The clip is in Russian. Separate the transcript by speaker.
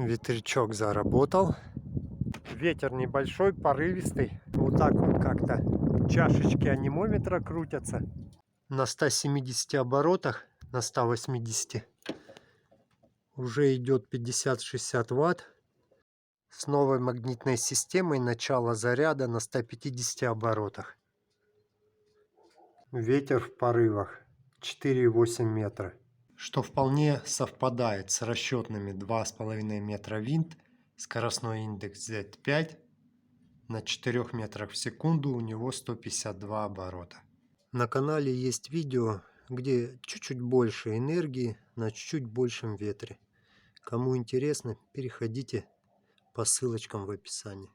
Speaker 1: Ветрячок заработал. Ветер небольшой, порывистый. Вот так вот как-то чашечки анемометра крутятся. На 170 оборотах, на 180 уже идет 50-60 ватт. С новой магнитной системой начало заряда на 150 оборотах. Ветер в порывах 4,8 метра. Что вполне совпадает с расчетными 2,5 метра винт. Скоростной индекс Z5. На 4 метрах в секунду у него 152 оборота. На канале есть видео, где чуть-чуть больше энергии на чуть-чуть большем ветре. Кому интересно, переходите по ссылочкам в описании.